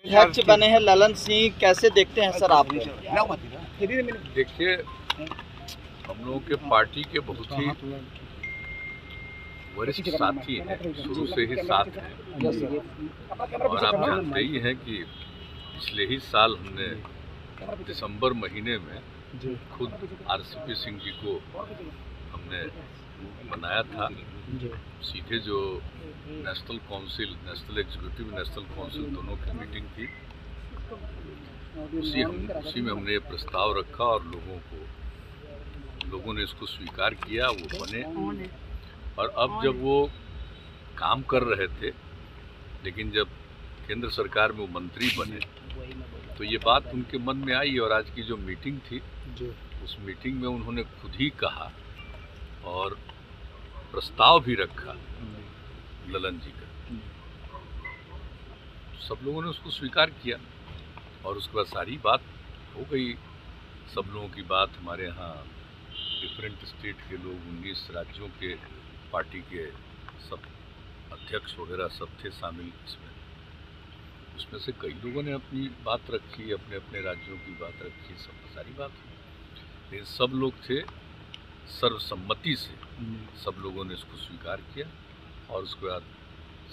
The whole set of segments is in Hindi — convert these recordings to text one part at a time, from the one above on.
अध्यक्ष बने हैं ललन सिंह, कैसे देखते हैं सर आप? देखिए, हम लोगों के पार्टी के बहुत ही वरिष्ठ साथी हैं, शुरू से ही साथ हैं। और आप जानते ही हैं कि पिछले ही साल हमने दिसंबर महीने में खुद आरसीपी सिंह जी को हमने बनाया था। सीधे जो national council, national executive, national council दोनों की मीटिंग थी, उसी में हमने ये प्रस्ताव रखा और लोगों ने इसको स्वीकार किया, वो बने। और अब जब वो काम कर रहे थे, लेकिन जब केंद्र सरकार में वो मंत्री बने तो ये बात उनके मन में आई। और आज की जो मीटिंग थी, उस मीटिंग में उन्होंने खुद ही कहा और प्रस्ताव भी रखा ललन जी का। सब लोगों ने उसको स्वीकार किया और उसके बाद सारी बात हो गई। सब लोगों की बात, हमारे यहाँ डिफरेंट स्टेट के लोग, 19 राज्यों के पार्टी के सब अध्यक्ष वगैरह सब थे शामिल इसमें। उसमें से कई लोगों ने अपनी बात रखी, अपने अपने राज्यों की बात रखी, सब सारी बात हुई। लेकिन सब लोग थे, सर्वसम्मति से सब लोगों ने इसको स्वीकार किया। और उसके बाद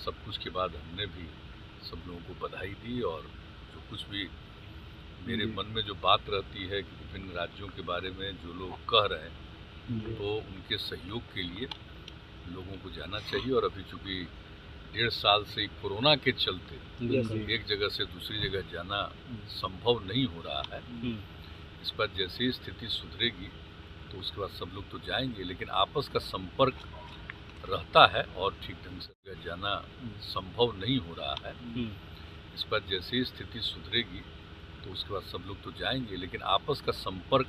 सब कुछ के बाद हमने भी सब लोगों को बधाई दी। और जो कुछ भी मेरे मन में जो बात रहती है कि विभिन्न राज्यों के बारे में जो लोग कह रहे हैं, तो उनके सहयोग के लिए लोगों को जाना चाहिए। और अभी चूँकि 1.5 साल से कोरोना के चलते एक जगह से दूसरी जगह जाना संभव नहीं हो रहा है। इस पर जैसे ही स्थिति सुधरेगी तो उसके बाद सब लोग तो जाएंगे, लेकिन आपस का संपर्क रहता है और ठीक ढंग से जाना संभव नहीं हो रहा है। इस पर जैसे ही स्थिति सुधरेगी तो उसके बाद सब लोग तो जाएंगे, लेकिन आपस का संपर्क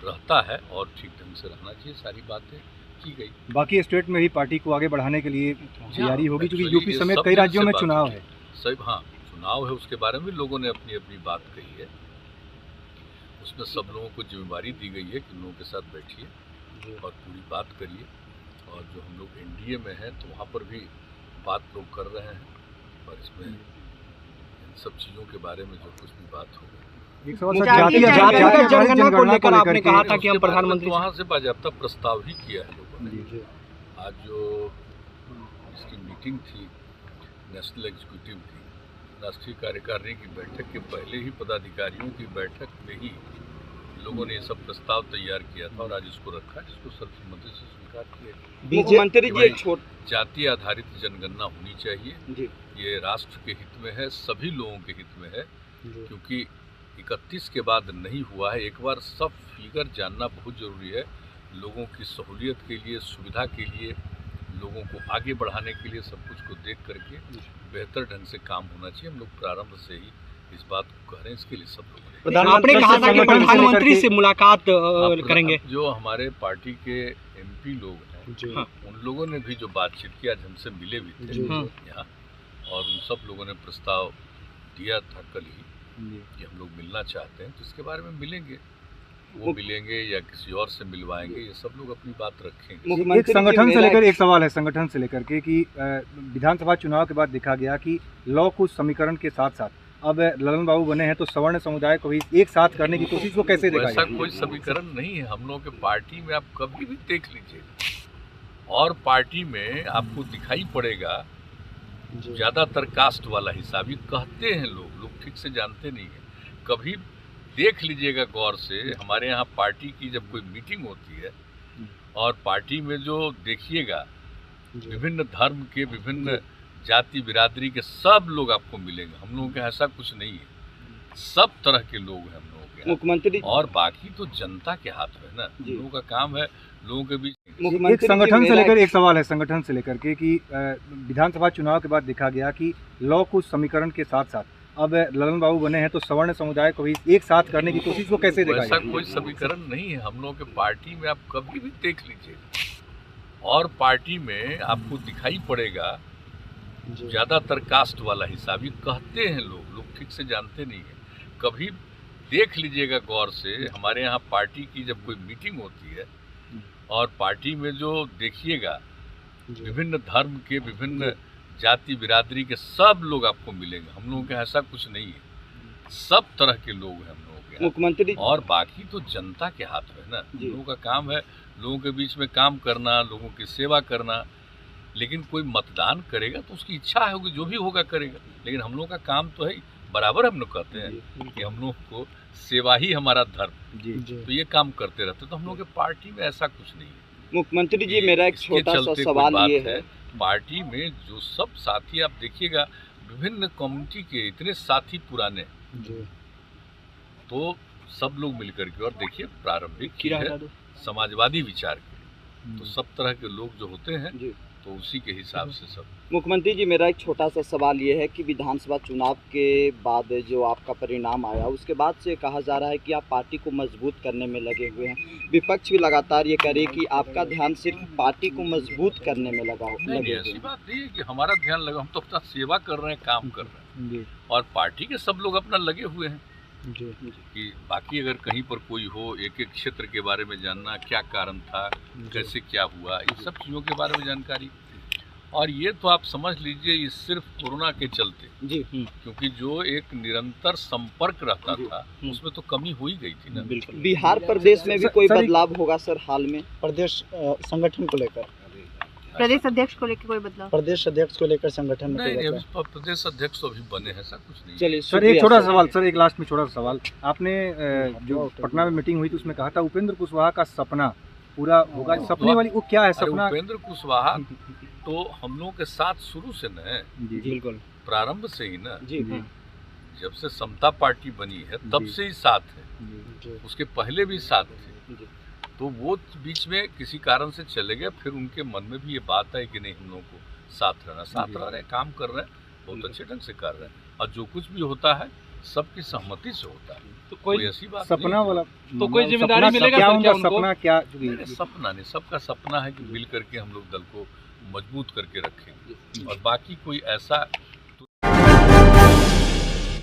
रहता है और ठीक ढंग से रहना चाहिए। सारी बातें की गई। बाकी स्टेट में भी पार्टी को आगे बढ़ाने के लिए तैयारी होगी, क्योंकि यूपी समेत कई राज्यों में चुनाव है। सही, हाँ, चुनाव है, उसके बारे में लोगों ने अपनी अपनी बात कही है। उसमें सब लोगों को जिम्मेदारी दी गई है कि लोगों के साथ बैठिए और पूरी बात करिए। और जो हम लोग एनडीए में हैं तो वहाँ पर भी बात लोग कर रहे हैं। और इसमें इन सब चीज़ों के बारे में जो कुछ भी बात हो, एक सवाल सर, जनगणना को लेकर आपने कहा था कि हम प्रधानमंत्री वहाँ से बाजाबता प्रस्ताव ही किया है लोगों ने। आज जो इसकी मीटिंग थी नेशनल एग्जीक्यूटिव की, राष्ट्रीय कार्यकारिणी की बैठक के पहले ही पदाधिकारियों की बैठक में ही लोगों ने ये सब प्रस्ताव तैयार किया था और आज इसको रखा, जिसको सर्वसम्मति से स्वीकार किया। मुख्यमंत्री जी, जाति आधारित जनगणना होनी चाहिए। ये राष्ट्र के हित में है, सभी लोगों के हित में है, क्योंकि 31 के बाद नहीं हुआ है। एक बार सब फिगर जानना बहुत ज़रूरी है, लोगों की सहूलियत के लिए, सुविधा के लिए, लोगों को आगे बढ़ाने के लिए। सब कुछ को देख करके बेहतर ढंग से काम होना चाहिए। हम लोग प्रारंभ से ही इस बात को कह रहे हैं, इसके लिए सब लोग आपने कहा था कि प्रधानमंत्री से मुलाकात करेंगे। जो हमारे पार्टी के एमपी लोग हैं, उन लोगों ने भी जो बातचीत की, आज हमसे मिले भी थे यहाँ, और उन सब लोगों ने प्रस्ताव दिया था कल ही कि हम लोग मिलना चाहते हैं। तो इसके बारे में मिलेंगे, वो मिलेंगे या किसी और से मिलवाएंगे, ये सब लोग अपनी बात रखेंगे। एक संगठन से लेकर एक सवाल है, संगठन से लेकर के कि विधानसभा चुनाव के बाद देखा गया कि लॉ कुछ समीकरण के साथ साथ अब ललन बाबू बने हैं तो सवर्ण समुदाय को भी एक साथ करने की कोशिश को कैसे देखा? ऐसा कोई समीकरण नहीं है। हम लोगों के पार्टी में आप कभी भी देख लीजिए, और पार्टी में आपको दिखाई पड़ेगा ज़्यादातर कास्ट वाला हिसाब। ये कहते हैं लोग ठीक से जानते नहीं है। कभी देख लीजिएगा गौर से, हमारे यहाँ पार्टी की जब कोई मीटिंग होती है और पार्टी में जो देखिएगा विभिन्न धर्म के, विभिन्न जाति बिरादरी के सब लोग आपको मिलेंगे। हम लोगों के ऐसा कुछ नहीं है, सब तरह के लोग हैं हम लोगों के मुख्यमंत्री। और बाकी तो जनता के हाथ में है ना, हम लोगों का काम है लोगों के बीच। एक संगठन से लेकर एक सवाल है, संगठन से लेकर के कि विधानसभा चुनाव के बाद देखा गया कि लॉ कुछ समीकरण के साथ साथ अब ललन बाबू बने हैं तो सवर्ण समुदाय को भी एक साथ करने की कोशिश को कैसे देखा? ऐसा कोई समीकरण नहीं है। हम लोगों के पार्टी में आप कभी भी देख लीजिए, और पार्टी में आपको दिखाई पड़ेगा ज़्यादातर कास्ट वाला हिसाब। ये कहते हैं लोग ठीक से जानते नहीं है। कभी देख लीजिएगा गौर से, हमारे यहाँ पार्टी की जब कोई मीटिंग होती है और पार्टी में जो देखिएगा विभिन्न धर्म के, विभिन्न जाति बिरादरी के सब लोग आपको मिलेंगे। हम लोगों के ऐसा कुछ नहीं है, सब तरह के लोग हैं हम लोगों के यहाँ। मुख्यमंत्री और बाकी तो जनता के हाथ में है ना, हम लोगों का काम है लोगों के बीच में काम करना, लोगों की सेवा करना। लेकिन कोई मतदान करेगा तो उसकी इच्छा होगी, जो भी होगा करेगा। लेकिन हम लोगों का काम तो है, बराबर हम लोग कहते हैं कि हम लोग को सेवा ही हमारा धर्म, तो ये काम करते रहते। तो हम लोग के पार्टी में ऐसा कुछ नहीं है। मुख्यमंत्री जी, मेरा एक छोटा सा सवाल ये है, पार्टी में जो सब साथी आप देखिएगा, विभिन्न कम्युनिटी के इतने साथी पुराने, तो सब लोग मिलकर के, और देखिए प्रारंभिक है समाजवादी विचार के, तो सब तरह के लोग जो होते हैं तो उसी के हिसाब से सब। मुख्यमंत्री जी, मेरा एक छोटा सा सवाल ये है कि विधानसभा चुनाव के बाद जो आपका परिणाम आया, उसके बाद से कहा जा रहा है कि आप पार्टी को मजबूत करने में लगे हुए हैं। विपक्ष भी लगातार ये करे कि आपका ध्यान सिर्फ पार्टी को मजबूत करने में लगा हो। नहीं, ऐसी बात नहीं है कि हमारा ध्यान लगा, हम तो अपना सेवा कर रहे हैं, काम कर रहे हैं, और पार्टी के सब लोग अपना लगे हुए हैं कि बाकी अगर कहीं पर कोई हो, एक एक क्षेत्र के बारे में जानना, क्या कारण था, कैसे क्या हुआ, इन सब चीज़ों के बारे में जानकारी। और ये तो आप समझ लीजिए, ये सिर्फ कोरोना के चलते जी, क्योंकि जो एक निरंतर संपर्क रहता था उसमें तो कमी हो ही गई थी ना। बिल्कुल। बिहार प्रदेश में भी कोई बदलाव होगा सर हाल में? प्रदेश संगठन को लेकर, प्रदेश अध्यक्ष को लेकर कोई बदलाव? प्रदेश अध्यक्ष को लेकर संगठन में नहीं, प्रदेश अध्यक्ष तो अभी बने हैं, ऐसा कुछ नहीं। चलिए सर, एक छोटा सवाल सर, एक लास्ट में छोटा सा सवाल। आपने जो पटना में मीटिंग हुई थी उसमें कहा था उपेंद्र कुशवाहा का सपना पूरा होगा, सपने वाली वो क्या है सपना? उपेंद्र कुशवाहा तो हम लोगों के साथ शुरू से न, बिल्कुल प्रारंभ से ही ना, जब से समता पार्टी बनी है तब से ही साथ है, उसके पहले भी साथ थे। तो वो बीच में किसी कारण से चले गए, फिर उनके मन में भी ये बात है कि नहीं, हम लोगों को साथ रहना, साथ रह रहे हैं, काम कर रहे हैं, बहुत अच्छे ढंग से कर रहे हैं, और जो कुछ भी होता है सबकी सहमति से होता है। तो कोई ऐसी बात सपना वाला तो कोई जिम्मेदारी मिलेगा क्या सर, उनका क्या सपना क्या? सपना नहीं, सबका सपना है कि मिल करके हम लोग दल को मजबूत करके रखेंगे, और बाकी कोई ऐसा